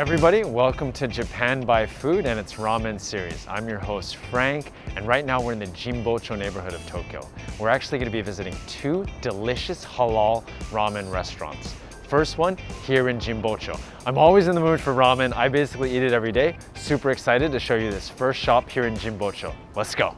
Everybody, welcome to Japan by Food and its ramen series. I'm your host Frank, and right now we're in the Jinbocho neighborhood of Tokyo. We're actually going to be visiting two delicious halal ramen restaurants. First one here in Jinbocho. I'm always in the mood for ramen. I basically eat it every day. Super excited to show you this first shop here in Jinbocho. Let's go.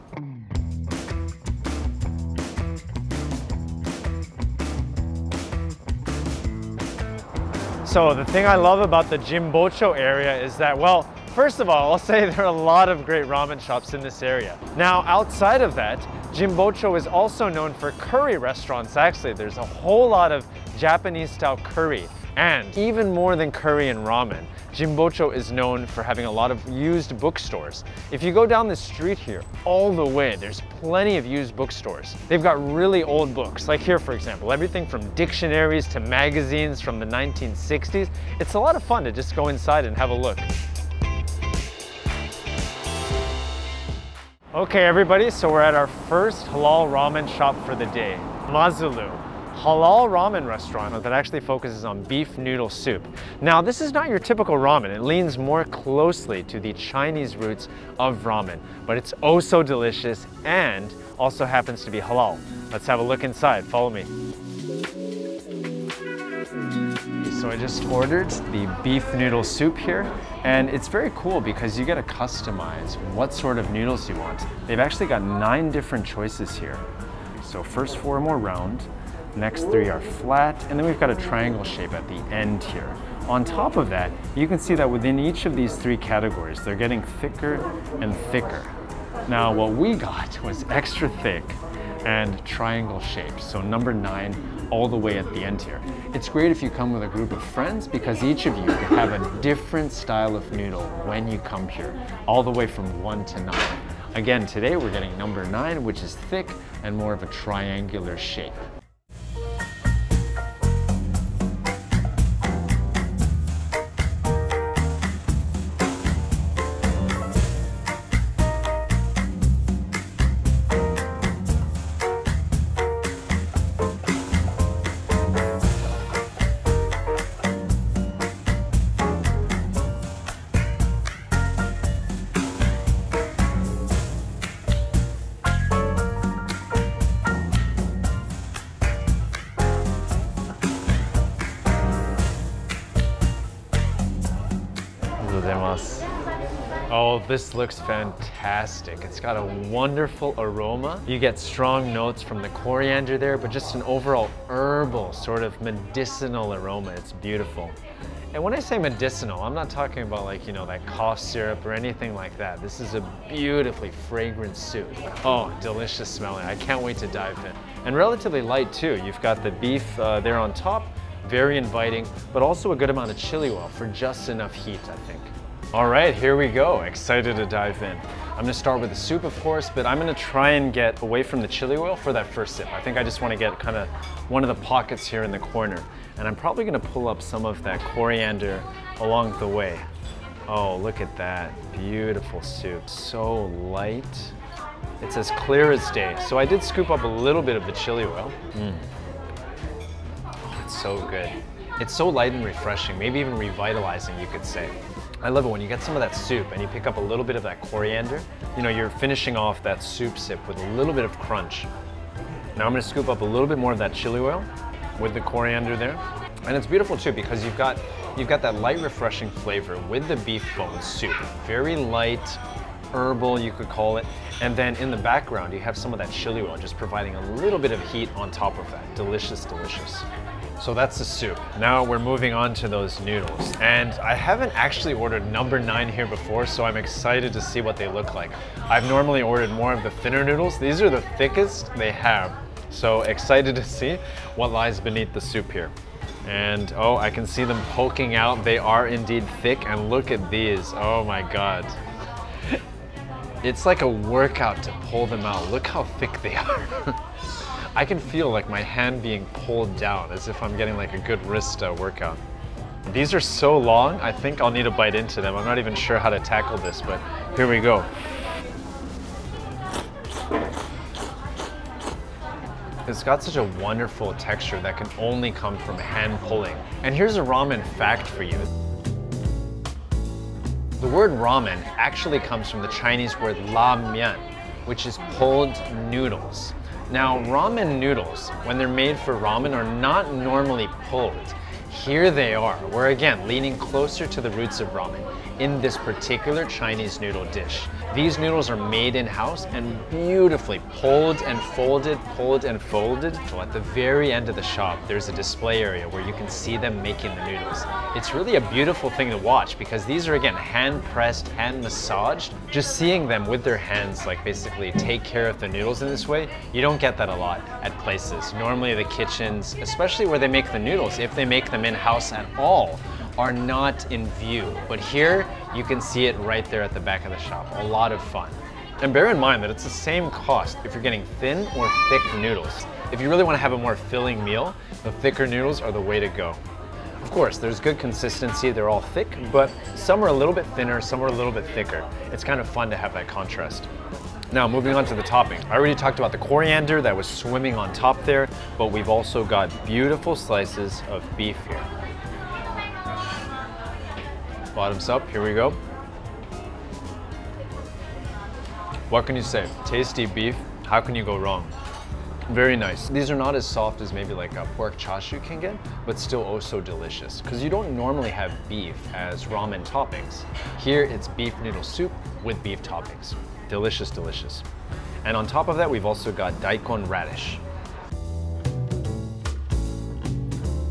So the thing I love about the Jinbocho area is that, well, first of all, I'll say there are a lot of great ramen shops in this area. Now, outside of that, Jinbocho is also known for curry restaurants. Actually, there's a whole lot of Japanese-style curry. And even more than curry and ramen, Jinbocho is known for having a lot of used bookstores. If you go down the street here, all the way, there's plenty of used bookstores. They've got really old books, like here for example, everything from dictionaries to magazines from the 1960s. It's a lot of fun to just go inside and have a look. Okay everybody, so we're at our first halal ramen shop for the day, Mazulu. Halal ramen restaurant that actually focuses on beef noodle soup. Now, this is not your typical ramen. It leans more closely to the Chinese roots of ramen, but it's oh so delicious and also happens to be halal. Let's have a look inside. Follow me. So I just ordered the beef noodle soup here, and it's very cool because you get to customize what sort of noodles you want. They've actually got 9 different choices here. So first 4 are more round, next 3 are flat, and then we've got a triangle shape at the end here. On top of that, you can see that within each of these 3 categories, they're getting thicker and thicker. Now, what we got was extra thick and triangle shape, so number 9 all the way at the end here. It's great if you come with a group of friends because each of you have a different style of noodle when you come here, all the way from 1 to 9. Again, today we're getting number 9, which is thick and more of a triangular shape. Oh, this looks fantastic. It's got a wonderful aroma. You get strong notes from the coriander there, but just an overall herbal, sort of medicinal aroma. It's beautiful. And when I say medicinal, I'm not talking about like, you know, that cough syrup or anything like that. This is a beautifully fragrant soup. Oh, delicious smelling. I can't wait to dive in. And relatively light too. You've got the beef there on top, very inviting, but also a good amount of chili oil for just enough heat, I think. All right, here we go. Excited to dive in. I'm gonna start with the soup, of course, but I'm gonna try and get away from the chili oil for that first sip. I think I just wanna get kind of one of the pockets here in the corner. And I'm probably gonna pull up some of that coriander along the way. Oh, look at that. Beautiful soup. So light. It's as clear as day. So I did scoop up a little bit of the chili oil. Oh, it's so good. It's so light and refreshing, maybe even revitalizing, you could say. I love it when you get some of that soup and you pick up a little bit of that coriander. You know, you're finishing off that soup sip with a little bit of crunch. Now I'm gonna scoop up a little bit more of that chili oil with the coriander there. And it's beautiful too because you've got that light refreshing flavor with the beef bone soup. Very light, herbal you could call it. And then in the background you have some of that chili oil just providing a little bit of heat on top of that. Delicious, delicious. So that's the soup. Now we're moving on to those noodles. And I haven't actually ordered number 9 here before, so I'm excited to see what they look like. I've normally ordered more of the thinner noodles. These are the thickest they have. So excited to see what lies beneath the soup here. And oh, I can see them poking out. They are indeed thick, and look at these. Oh my God. It's like a workout to pull them out. Look how thick they are. I can feel like my hand being pulled down as if I'm getting like a good wrist workout. These are so long, I think I'll need to bite into them. I'm not even sure how to tackle this, but here we go. It's got such a wonderful texture that can only come from hand pulling. And here's a ramen fact for you. The word ramen actually comes from the Chinese word la mian, which is pulled noodles. Now, ramen noodles, when they're made for ramen, are not normally pulled. Here they are. We're again leaning closer to the roots of ramen in this particular Chinese noodle dish. These noodles are made in-house and beautifully pulled and folded, pulled and folded. So at the very end of the shop, there's a display area where you can see them making the noodles. It's really a beautiful thing to watch because these are again hand-pressed, hand-massaged. Just seeing them with their hands like basically take care of the noodles in this way, you don't get that a lot at places. Normally the kitchens, especially where they make the noodles, if they make them in-house at all, are not in view. But here, you can see it right there at the back of the shop. A lot of fun. And bear in mind that it's the same cost if you're getting thin or thick noodles. If you really want to have a more filling meal, the thicker noodles are the way to go. Of course, there's good consistency, they're all thick, but some are a little bit thinner, some are a little bit thicker. It's kind of fun to have that contrast. Now, moving on to the topping. I already talked about the coriander that was swimming on top there, but we've also got beautiful slices of beef here. Bottoms up, here we go. What can you say? Tasty beef, how can you go wrong? Very nice. These are not as soft as maybe like a pork chashu can get, but still oh so delicious. Because you don't normally have beef as ramen toppings. Here it's beef noodle soup with beef toppings. Delicious, delicious. And on top of that, we've also got daikon radish.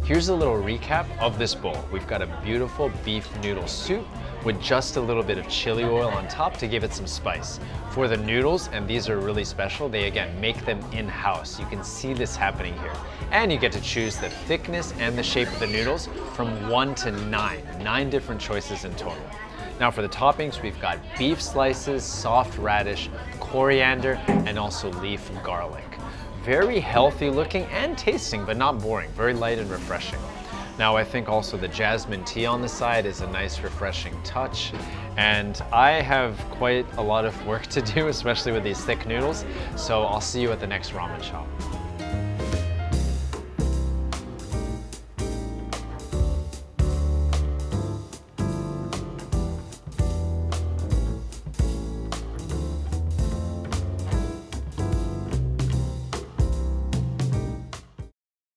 Here's a little recap of this bowl. We've got a beautiful beef noodle soup with just a little bit of chili oil on top to give it some spice. For the noodles, and these are really special, they again make them in-house. You can see this happening here. And you get to choose the thickness and the shape of the noodles from 1 to 9. 9 different choices in total. Now for the toppings, we've got beef slices, soft radish, coriander, and also leaf garlic. Very healthy looking and tasting, but not boring. Very light and refreshing. Now I think also the jasmine tea on the side is a nice refreshing touch. And I have quite a lot of work to do, especially with these thick noodles. So I'll see you at the next ramen shop.